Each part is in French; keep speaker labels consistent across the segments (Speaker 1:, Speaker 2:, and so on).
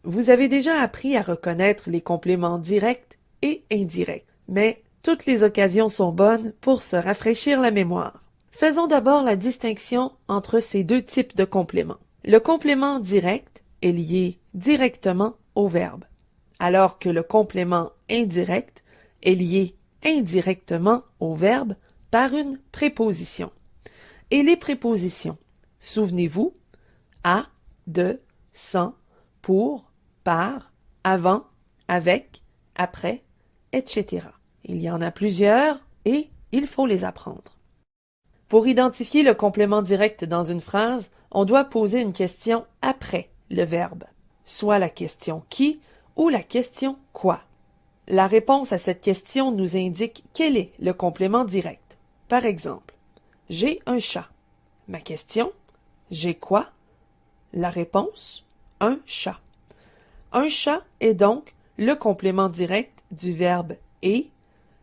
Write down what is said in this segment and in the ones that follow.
Speaker 1: Vous avez déjà appris à reconnaître les compléments directs et indirects, mais toutes les occasions sont bonnes pour se rafraîchir la mémoire. Faisons d'abord la distinction entre ces deux types de compléments. Le complément direct est lié directement au verbe, alors que le complément indirect est lié indirectement au verbe par une préposition. Et les prépositions, souvenez-vous, à, de, sans, pour, par, avant, avec, après, etc. Il y en a plusieurs et il faut les apprendre. Pour identifier le complément direct dans une phrase, on doit poser une question après le verbe, soit la question qui ou la question quoi. La réponse à cette question nous indique quel est le complément direct. Par exemple, j'ai un chat. Ma question, j'ai quoi? La réponse, un chat. Un chat est donc le complément direct du verbe et,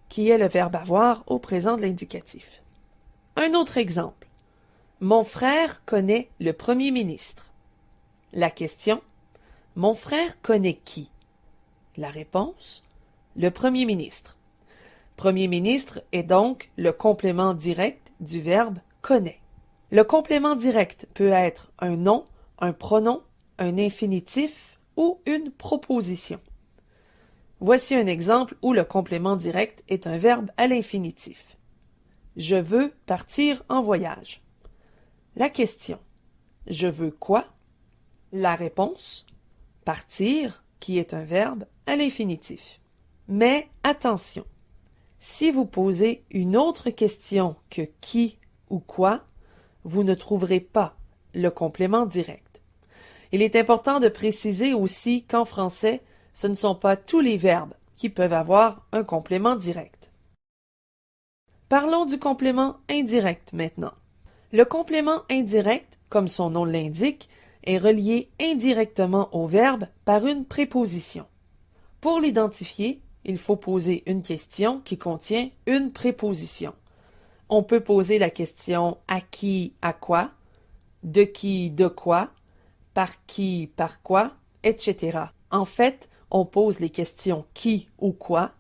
Speaker 1: qui est le verbe avoir au présent de l'indicatif. Un autre exemple. Mon frère connaît le Premier ministre. La question, mon frère connaît qui? La réponse, le Premier ministre. Premier ministre est donc le complément direct du verbe connaît. Le complément direct peut être un nom, un pronom, un infinitif ou une proposition. Voici un exemple où le complément direct est un verbe à l'infinitif. Je veux partir en voyage. La question. Je veux quoi? La réponse. Partir, qui est un verbe à l'infinitif. Mais attention, si vous posez une autre question que qui ou quoi, vous ne trouverez pas le complément direct. Il est important de préciser aussi qu'en français, ce ne sont pas tous les verbes qui peuvent avoir un complément direct. Parlons du complément indirect maintenant. Le complément indirect, comme son nom l'indique, est relié indirectement au verbe par une préposition. Pour l'identifier, il faut poser une question qui contient une préposition. On peut poser la question à qui, à quoi, de qui, de quoi, par qui, par quoi, etc. En fait, on pose les questions qui ou quoi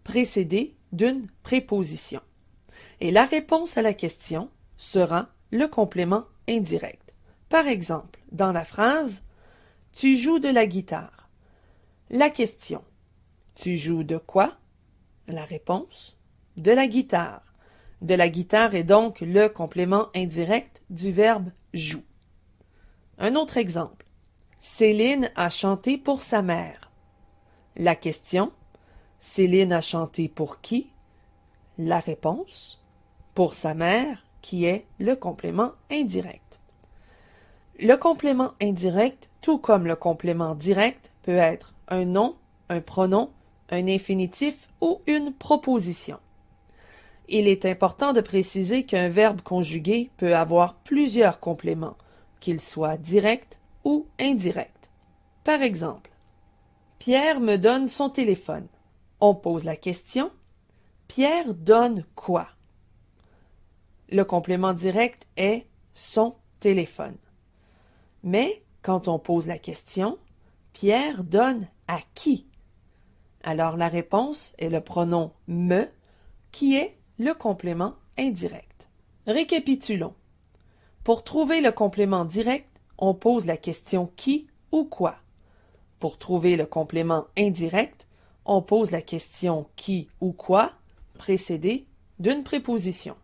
Speaker 1: précédées d'une préposition. Et la réponse à la question sera le complément indirect. Par exemple, dans la phrase « Tu joues de la guitare ». La question « Tu joues de quoi ?» La réponse « De la guitare ». De la guitare est donc le complément indirect du verbe « joue ». Un autre exemple. Céline a chanté pour sa mère. La question « Céline a chanté pour qui ?» La réponse « Pour sa mère » qui est le complément indirect. Le complément indirect, tout comme le complément direct, peut être un nom, un pronom, un infinitif ou une proposition. Il est important de préciser qu'un verbe conjugué peut avoir plusieurs compléments, qu'ils soient directs ou indirects. Par exemple, Pierre me donne son téléphone. On pose la question, Pierre donne quoi? Le complément direct est son téléphone. Mais quand on pose la question, Pierre donne à qui? Alors la réponse est le pronom me, qui est le complément indirect. Récapitulons. Pour trouver le complément direct, on pose la question qui ou quoi. Pour trouver le complément indirect, on pose la question qui ou quoi précédée d'une préposition.